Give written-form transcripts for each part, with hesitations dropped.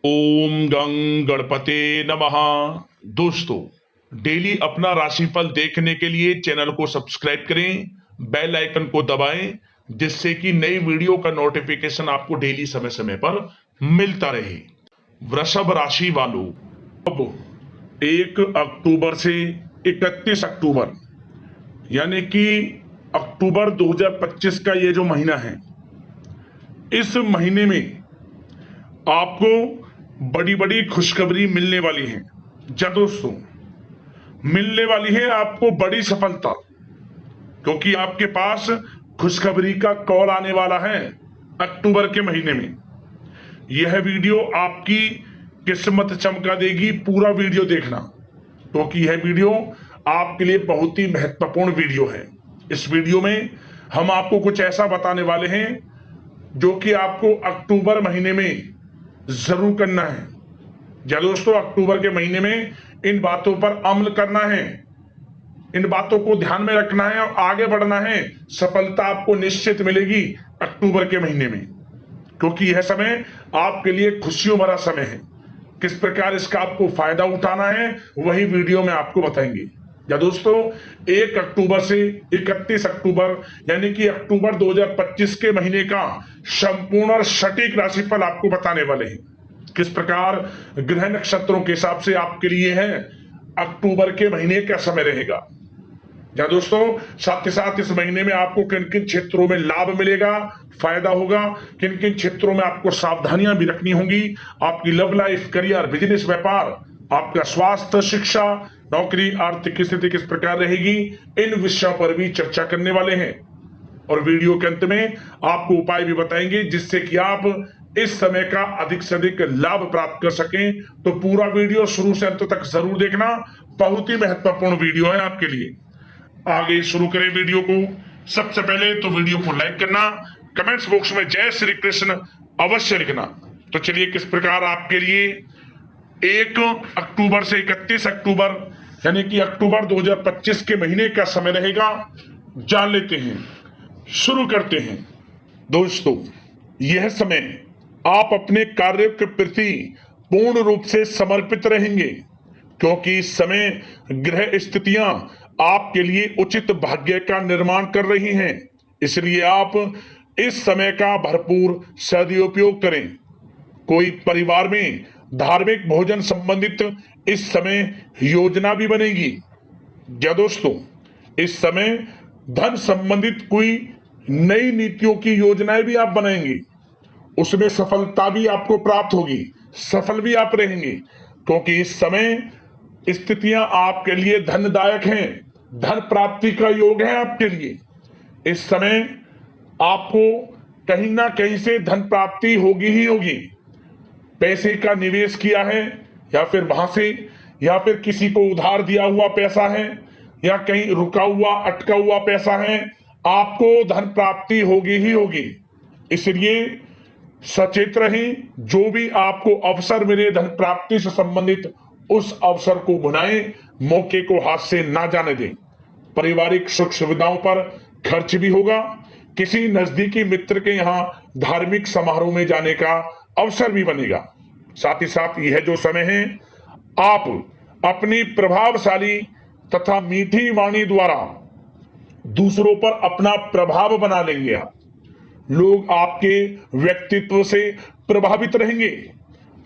ओम गं गणपते नमः। दोस्तों, डेली अपना राशिफल देखने के लिए चैनल को सब्सक्राइब करें, बेल आइकन को दबाएं, जिससे कि नई वीडियो का नोटिफिकेशन आपको डेली समय समय पर मिलता रहे। वृषभ राशि वालों, अब 1 अक्टूबर से 31 अक्टूबर यानी कि अक्टूबर 2025 का ये जो महीना है, इस महीने में आपको बड़ी बड़ी खुशखबरी मिलने वाली है। जी दोस्तों, मिलने वाली है आपको बड़ी सफलता, क्योंकि आपके पास खुशखबरी का कॉल आने वाला है अक्टूबर के महीने में। यह वीडियो आपकी किस्मत चमका देगी। पूरा वीडियो देखना, क्योंकि यह वीडियो आपके लिए बहुत ही महत्वपूर्ण वीडियो है। इस वीडियो में हम आपको कुछ ऐसा बताने वाले हैं जो कि आपको अक्टूबर महीने में जरूर करना है। या दोस्तों, अक्टूबर के महीने में इन बातों पर अमल करना है, इन बातों को ध्यान में रखना है और आगे बढ़ना है। सफलता आपको निश्चित मिलेगी अक्टूबर के महीने में, क्योंकि यह समय आपके लिए खुशियों भरा समय है। किस प्रकार इसका आपको फायदा उठाना है, वही वीडियो में आपको बताएंगे। या दोस्तों, 1 अक्टूबर से 31 अक्टूबर यानी कि अक्टूबर 2025 के महीने का संपूर्ण और सटीक राशिफल आपको बताने वाले हैं। किस प्रकार ग्रह नक्षत्रों के हिसाब से आपके लिए है अक्टूबर के महीने का समय रहेगा। या दोस्तों, साथ ही साथ इस महीने में आपको किन किन क्षेत्रों में लाभ मिलेगा, फायदा होगा, किन किन क्षेत्रों में आपको सावधानियां भी रखनी होंगी। आपकी लव लाइफ, करियर, बिजनेस, व्यापार, आपका स्वास्थ्य, शिक्षा, नौकरी, आर्थिक स्थिति किस प्रकार रहेगी, इन विषयों पर भी चर्चा करने वाले हैं। और वीडियो के अंत में आपको उपाय भी बताएंगे, जिससे कि आप इस समय का अधिक से अधिक लाभ प्राप्त कर सकें। तो पूरा वीडियो शुरू से अंत तक जरूर देखना, बहुत ही महत्वपूर्ण वीडियो है आपके लिए। आगे शुरू करें वीडियो को। सबसे पहले तो वीडियो को लाइक करना, कमेंट्स बॉक्स में जय श्री कृष्ण अवश्य लिखना। तो चलिए, किस प्रकार आपके लिए 1 अक्टूबर से 31 अक्टूबर यानी कि अक्टूबर 2025 के महीने का समय रहेगा, जान लेते हैं। शुरू करते हैं। दोस्तों, यह समय आप अपने कार्य के प्रति पूर्ण रूप से समर्पित रहेंगे, क्योंकि इस समय ग्रह स्थितियां आपके लिए उचित भाग्य का निर्माण कर रही हैं। इसलिए आप इस समय का भरपूर सदुपयोग करें। कोई परिवार में धार्मिक भोजन संबंधित इस समय योजना भी बनेगी। या दोस्तों, इस समय धन संबंधित कोई नई नीतियों की योजनाएं भी आप बनाएंगे, उसमें सफलता भी आपको प्राप्त होगी, सफल भी आप रहेंगे, क्योंकि इस समय स्थितियां आपके लिए धनदायक हैं। धन प्राप्ति का योग है आपके लिए। इस समय आपको कहीं ना कहीं से धन प्राप्ति होगी ही होगी। पैसे का निवेश किया है, या फिर वहां से, या फिर किसी को उधार दिया हुआ पैसा है, या कहीं रुका हुआ अटका हुआ पैसा है, आपको धन प्राप्ति होगी ही होगी। इसलिए सचेत रहें। जो भी आपको अवसर मिले धन प्राप्ति से संबंधित, उस अवसर को भुनाएं, मौके को हाथ से ना जाने दें। पारिवारिक सुख सुविधाओं पर खर्च भी होगा। किसी नजदीकी मित्र के यहाँ धार्मिक समारोह में जाने का अवसर भी बनेगा। साथ ही साथ यह जो समय है, आप अपनी प्रभावशाली तथा मीठी वाणी द्वारा दूसरों पर अपना प्रभाव बना लेंगे। आप लोग आपके व्यक्तित्व से प्रभावित रहेंगे।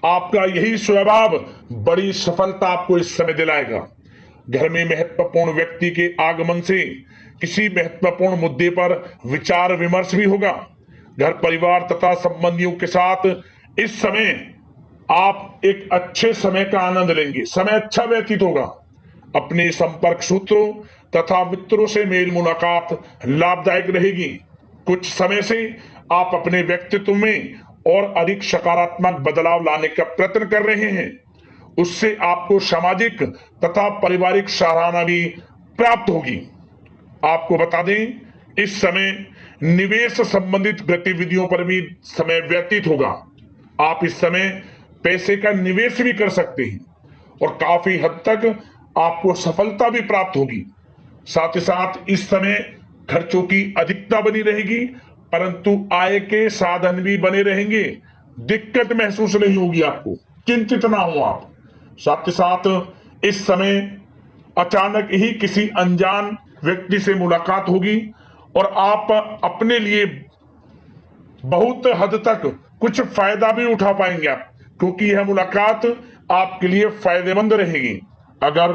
आपका यही स्वभाव बड़ी सफलता आपको इस समय दिलाएगा। घर में महत्वपूर्ण व्यक्ति के आगमन से किसी महत्वपूर्ण मुद्दे पर विचार विमर्श भी होगा। घर परिवार तथा संबंधियों के साथ इस समय आप एक अच्छे समय का आनंद लेंगे। समय अच्छा व्यतीत होगा। अपने संपर्क सूत्रों तथा मित्रों से मेल मुलाकात लाभदायक रहेगी। कुछ समय से आप अपने व्यक्तित्व में और अधिक सकारात्मक बदलाव लाने का प्रयत्न कर रहे हैं। उससे आपको सामाजिक तथा पारिवारिक सराहना भी प्राप्त होगी। आपको बता दें, इस समय निवेश संबंधित गतिविधियों पर भी समय व्यतीत होगा। आप इस समय पैसे का निवेश भी कर सकते हैं और काफी हद तक आपको सफलता भी प्राप्त होगी। साथ ही साथ इस समय खर्चों की अधिकता बनी रहेगी, परंतु आय के साधन भी बने रहेंगे। दिक्कत महसूस नहीं होगी आपको। चिंतित ना हो आप। साथ ही साथ इस समय अचानक ही किसी अनजान व्यक्ति से मुलाकात होगी और आप अपने लिए बहुत हद तक कुछ फायदा भी उठा पाएंगे आप, क्योंकि यह मुलाकात आपके लिए फायदेमंद रहेगी। अगर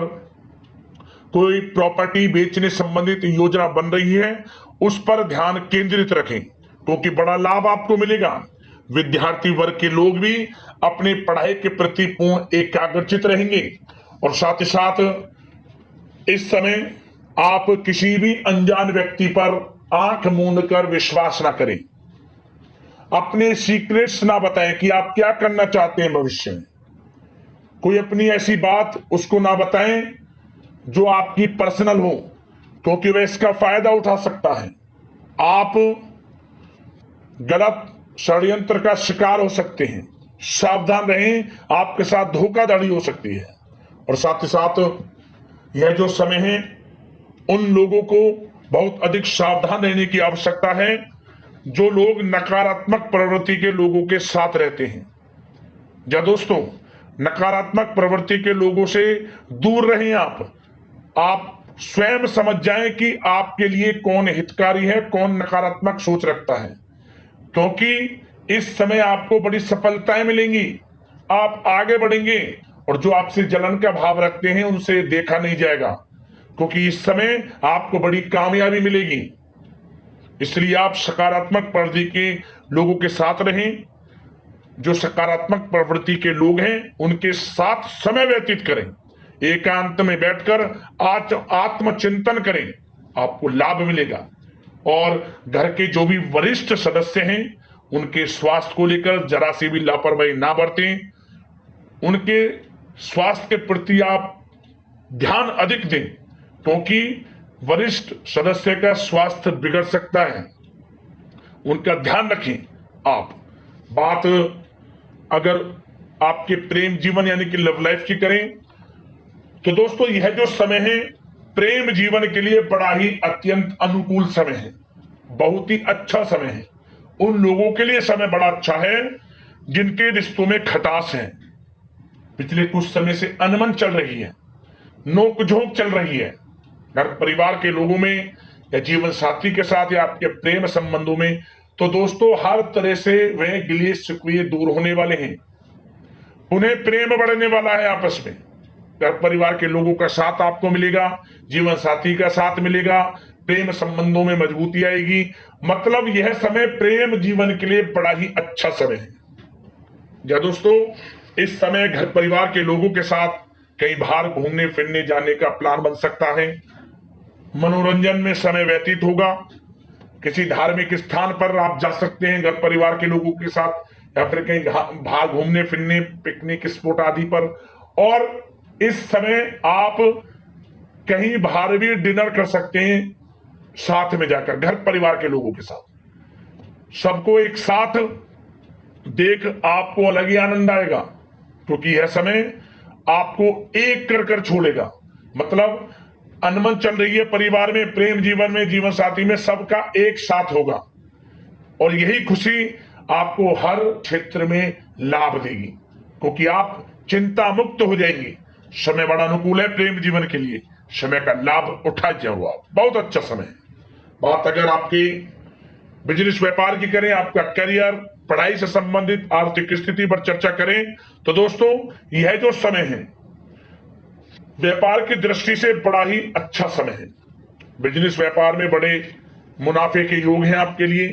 कोई प्रॉपर्टी बेचने संबंधित योजना बन रही है, उस पर ध्यान केंद्रित रखें, क्योंकि बड़ा लाभ आपको मिलेगा। विद्यार्थी वर्ग के लोग भी अपनी पढ़ाई के प्रति पूर्ण एकाग्रचित रहेंगे। और साथ ही साथ इस समय आप किसी भी अनजान व्यक्ति पर आंख मूंद कर विश्वास ना करें। अपने सीक्रेट्स ना बताएं कि आप क्या करना चाहते हैं भविष्य में। कोई अपनी ऐसी बात उसको ना बताएं जो आपकी पर्सनल हो, क्योंकि वह इसका फायदा उठा सकता है। आप गलत षड्यंत्र का शिकार हो सकते हैं। सावधान रहें, आपके साथ धोखाधड़ी हो सकती है। और साथ ही साथ यह जो समय है, उन लोगों को बहुत अधिक सावधान रहने की आवश्यकता है जो लोग नकारात्मक प्रवृत्ति के लोगों के साथ रहते हैं। या दोस्तों, नकारात्मक प्रवृत्ति के लोगों से दूर रहें। आप स्वयं समझ जाएं कि आपके लिए कौन हितकारी है, कौन नकारात्मक सोच रखता है, क्योंकि इस समय आपको बड़ी सफलताएं मिलेंगी। आप आगे बढ़ेंगे और जो आपसे जलन का भाव रखते हैं उनसे देखा नहीं जाएगा, क्योंकि इस समय आपको बड़ी कामयाबी मिलेगी। इसलिए आप सकारात्मक प्रवृत्ति के लोगों के साथ रहें। जो सकारात्मक प्रवृत्ति के लोग हैं उनके साथ समय व्यतीत करें। एकांत में बैठकर आत्मचिंतन करें, आपको लाभ मिलेगा। और घर के जो भी वरिष्ठ सदस्य हैं उनके स्वास्थ्य को लेकर जरा सी भी लापरवाही ना बरतें। उनके स्वास्थ्य के प्रति आप ध्यान अधिक दें, क्योंकि वरिष्ठ सदस्य का स्वास्थ्य बिगड़ सकता है। उनका ध्यान रखें आप। बात अगर आपके प्रेम जीवन यानी कि लव लाइफ की करें तो दोस्तों, यह जो समय है प्रेम जीवन के लिए बड़ा ही अत्यंत अनुकूल समय है, बहुत ही अच्छा समय है। उन लोगों के लिए समय बड़ा अच्छा है जिनके रिश्तों में खटास है, पिछले कुछ समय से अनबन चल रही है, नोकझोंक चल रही है घर परिवार के लोगों में या जीवन साथी के साथ या आपके प्रेम संबंधों में, तो दोस्तों हर तरह से वह गिले शिकवे दूर होने वाले हैं। उन्हें प्रेम बढ़ने वाला है आपस में। घर परिवार के लोगों का साथ आपको मिलेगा, जीवन साथी का साथ मिलेगा, प्रेम संबंधों में मजबूती आएगी। मतलब यह समय प्रेम जीवन के लिए बड़ा ही अच्छा समय है। या दोस्तों, इस समय घर परिवार के लोगों के साथ कई बार घूमने फिरने जाने का प्लान बन सकता है। मनोरंजन में समय व्यतीत होगा। किसी धार्मिक स्थान पर आप जा सकते हैं घर परिवार के लोगों के साथ, या फिर कहीं बाहर घूमने फिरने, पिकनिक स्पॉट आदि पर। और इस समय आप कहीं बाहर भी डिनर कर सकते हैं साथ में जाकर घर परिवार के लोगों के साथ। सबको एक साथ देख आपको अलग ही आनंद आएगा, क्योंकि यह समय आपको एक कर छोड़ेगा। मतलब अनबन चल रही है परिवार में, प्रेम जीवन में, जीवन साथी में, सबका एक साथ होगा और यही खुशी आपको हर क्षेत्र में लाभ देगी, क्योंकि आप चिंता मुक्त हो जाएंगे। समय बड़ा अनुकूल है प्रेम जीवन के लिए, समय का लाभ उठा जाओ आप, बहुत अच्छा समय है। बात अगर आपकी बिजनेस व्यापार की करें, आपका करियर, पढ़ाई से संबंधित आर्थिक स्थिति पर चर्चा करें, तो दोस्तों यह जो समय है व्यापार की दृष्टि से बड़ा ही अच्छा समय है। बिजनेस व्यापार में बड़े मुनाफे के योग हैं आपके लिए।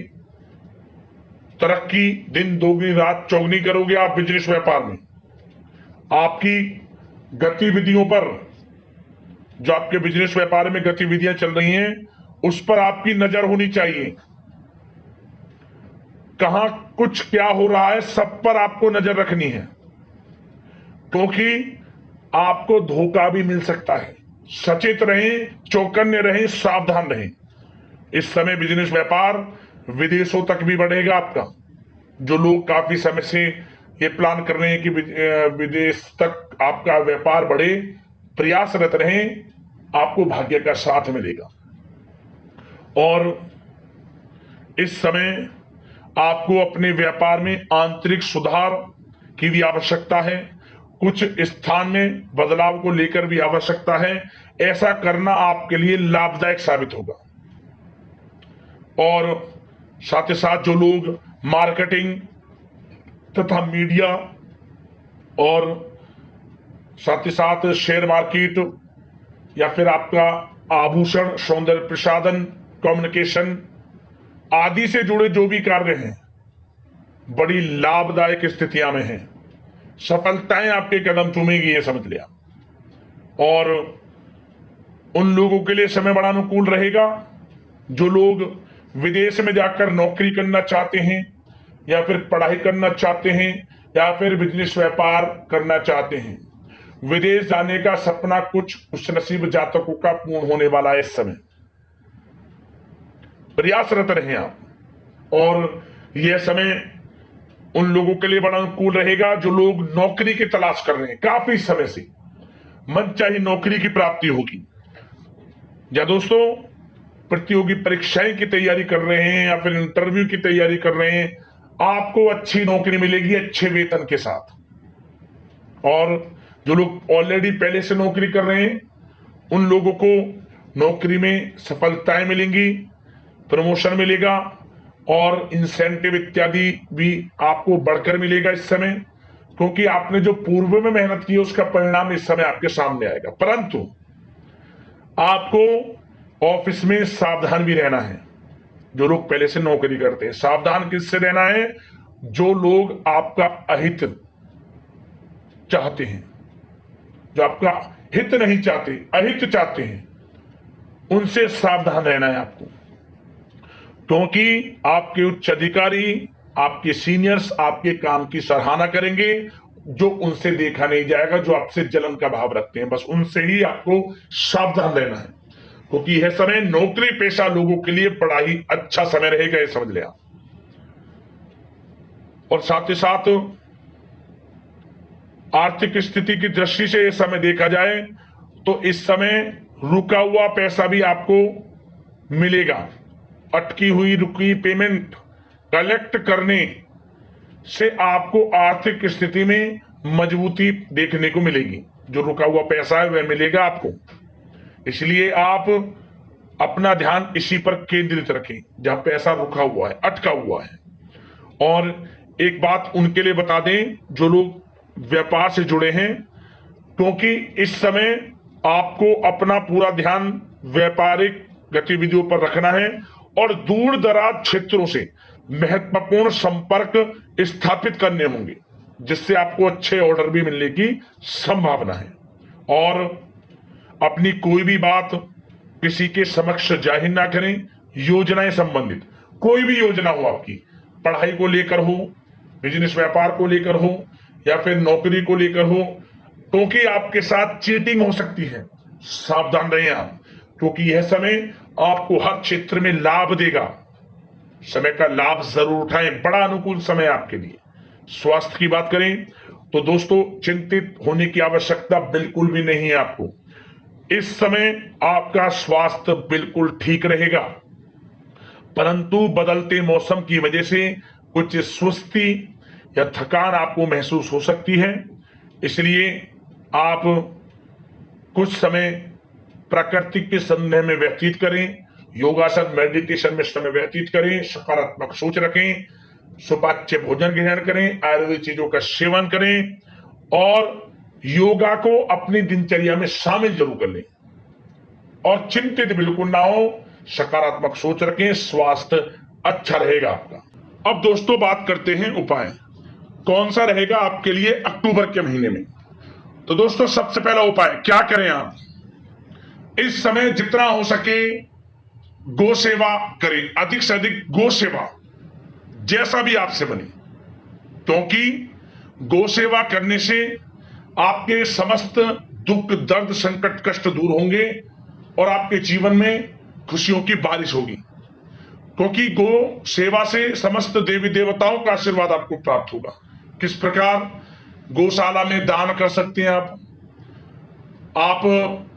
तरक्की दिन दोगुनी रात चौगुनी करोगे आप बिजनेस व्यापार में। आपकी गतिविधियों पर, जो आपके बिजनेस व्यापार में गतिविधियां चल रही हैं, उस पर आपकी नजर होनी चाहिए। कहां कुछ क्या हो रहा है, सब पर आपको नजर रखनी है, क्योंकि आपको धोखा भी मिल सकता है। सचेत रहें, चौकन्ने रहें, सावधान रहें। इस समय बिजनेस व्यापार विदेशों तक भी बढ़ेगा आपका। जो लोग काफी समय से ये प्लान कर रहे हैं कि विदेश तक आपका व्यापार बढ़े, प्रयासरत रहें, आपको भाग्य का साथ मिलेगा। और इस समय आपको अपने व्यापार में आंतरिक सुधार की भी आवश्यकता है, कुछ स्थान में बदलाव को लेकर भी आवश्यकता है। ऐसा करना आपके लिए लाभदायक साबित होगा। और साथ ही साथ जो लोग मार्केटिंग तथा मीडिया और साथ ही साथ शेयर मार्केट या फिर आपका आभूषण, सौंदर्य प्रसाधन, कम्युनिकेशन आदि से जुड़े जो भी कार्य हैं, बड़ी लाभदायक स्थितियां में हैं। सफलताएं आपके कदम चूमेगी, ये समझ लिया। और उन लोगों के लिए समय बड़ा अनुकूल रहेगा जो लोग विदेश में जाकर नौकरी करना चाहते हैं या फिर पढ़ाई करना चाहते हैं या फिर बिजनेस व्यापार करना चाहते हैं। विदेश जाने का सपना कुछ खुशनसीब जातकों का पूर्ण होने वाला है। इस समय प्रयासरत रहें आप। और यह समय उन लोगों के लिए बड़ा अनुकूल रहेगा जो लोग नौकरी की तलाश कर रहे हैं, काफी समय से मनचाही नौकरी की प्राप्ति होगी। या दोस्तों प्रतियोगी परीक्षाएं की तैयारी कर रहे हैं या फिर इंटरव्यू की तैयारी कर रहे हैं, आपको अच्छी नौकरी मिलेगी अच्छे वेतन के साथ। और जो लोग ऑलरेडी पहले से नौकरी कर रहे हैं उन लोगों को नौकरी में सफलताएं मिलेंगी, प्रमोशन मिलेगा और इंसेंटिव इत्यादि भी आपको बढ़कर मिलेगा इस समय, क्योंकि आपने जो पूर्व में मेहनत की उसका परिणाम इस समय आपके सामने आएगा। परंतु आपको ऑफिस में सावधान भी रहना है। जो लोग पहले से नौकरी करते हैं, सावधान किससे रहना है? जो लोग आपका अहित चाहते हैं, जो आपका हित नहीं चाहते, अहित चाहते हैं, उनसे सावधान रहना है आपको। क्योंकि आपके उच्च अधिकारी, आपके सीनियर्स आपके काम की सराहना करेंगे, जो उनसे देखा नहीं जाएगा, जो आपसे जलन का भाव रखते हैं, बस उनसे ही आपको सावधान रहना है। क्योंकि यह समय नौकरी पेशा लोगों के लिए बड़ा ही अच्छा समय रहेगा, ये समझ लिया। और साथ ही साथ आर्थिक स्थिति की दृष्टि से यह समय देखा जाए तो इस समय रुका हुआ पैसा भी आपको मिलेगा। अटकी हुई रुकी पेमेंट कलेक्ट करने से आपको आर्थिक स्थिति में मजबूती देखने को मिलेगी। जो रुका हुआ पैसा है वह मिलेगा आपको। इसलिए आप अपना ध्यान इसी पर केंद्रित रखें जहां पैसा रुका हुआ है, अटका हुआ है। और एक बात उनके लिए बता दें जो लोग व्यापार से जुड़े हैं, क्योंकि इस समय आपको अपना पूरा ध्यान व्यापारिक गतिविधियों पर रखना है और दूर दराज क्षेत्रों से महत्वपूर्ण संपर्क स्थापित करने होंगे, जिससे आपको अच्छे ऑर्डर भी मिलने की संभावना है। और अपनी कोई भी बात किसी के समक्ष जाहिर ना करें। योजनाएं संबंधित कोई भी योजना हो, आपकी पढ़ाई को लेकर हो, बिजनेस व्यापार को लेकर हो या फिर नौकरी को लेकर हो, क्योंकि आपके साथ चीटिंग हो सकती है। सावधान रहें आप, क्योंकि यह समय आपको हर क्षेत्र में लाभ देगा। समय का लाभ जरूर उठाएं, बड़ा अनुकूल समय आपके लिए। स्वास्थ्य की बात करें तो दोस्तों चिंतित होने की आवश्यकता बिल्कुल भी नहीं है आपको। इस समय आपका स्वास्थ्य बिल्कुल ठीक रहेगा, परंतु बदलते मौसम की वजह से कुछ सुस्ती या थकान आपको महसूस हो सकती है। इसलिए आप कुछ समय प्रकृति के संदेह में व्यतीत करें, योगासन मेडिटेशन में समय व्यतीत करें, सकारात्मक सोच रखें, सुपाच्य भोजन ग्रहण करें, आयुर्वेदिक चीजों का सेवन करें और योगा को अपनी दिनचर्या में शामिल जरूर कर लें। और चिंतित बिल्कुल ना हो, सकारात्मक सोच रखें, स्वास्थ्य अच्छा रहेगा आपका। अब दोस्तों बात करते हैं उपाय, कौन सा रहेगा आपके लिए अक्टूबर के महीने में। तो दोस्तों सबसे पहला उपाय क्या करें आप? इस समय जितना हो सके गौ सेवा करें, अधिक से अधिक गौ सेवा, जैसा भी आपसे बने, क्योंकि गौ सेवा करने से आपके समस्त दुख दर्द संकट कष्ट दूर होंगे और आपके जीवन में खुशियों की बारिश होगी। क्योंकि गौ सेवा से समस्त देवी देवताओं का आशीर्वाद आपको प्राप्त होगा। किस प्रकार? गौशाला में दान कर सकते हैं आप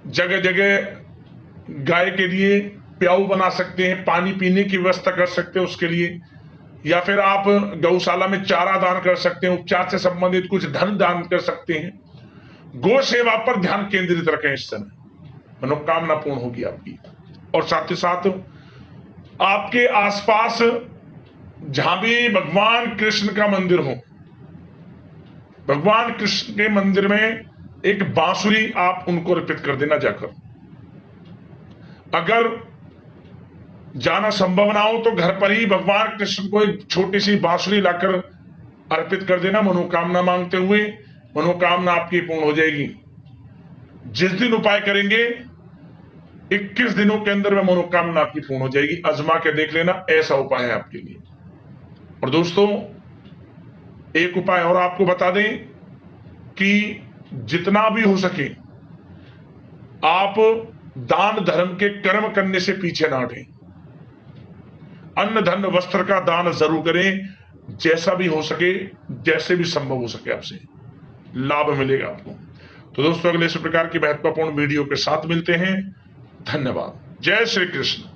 जगह जगह गाय के लिए प्याऊ बना सकते हैं, पानी पीने की व्यवस्था कर सकते हैं उसके लिए, या फिर आप गौशाला में चारा दान कर सकते हैं, उपचार से संबंधित कुछ धन दान कर सकते हैं। गो सेवा पर ध्यान केंद्रित रखें, इस समय मनोकामना पूर्ण होगी आपकी। और साथ ही साथ आपके आसपास जहां भी भगवान कृष्ण का मंदिर हो, भगवान कृष्ण के मंदिर में एक बांसुरी आप उनको अर्पित कर देना जाकर। अगर जाना संभव ना हो तो घर पर ही भगवान कृष्ण को एक छोटी सी बांसुरी लाकर अर्पित कर देना, मनोकामना मांगते हुए। मनोकामना आपकी पूर्ण हो जाएगी। जिस दिन उपाय करेंगे 21 दिनों के अंदर में मनोकामना आपकी पूर्ण हो जाएगी। आजमा के देख लेना, ऐसा उपाय है आपके लिए। और दोस्तों, एक उपाय और आपको बता दें कि जितना भी हो सके आप दान धर्म के कर्म करने से पीछे ना हटें। अन्न धन वस्त्र का दान जरूर करें, जैसा भी हो सके, जैसे भी संभव हो सके, आपसे लाभ मिलेगा आपको। तो दोस्तों, अगले इस प्रकार की महत्वपूर्ण वीडियो के साथ मिलते हैं। धन्यवाद। जय श्री कृष्ण।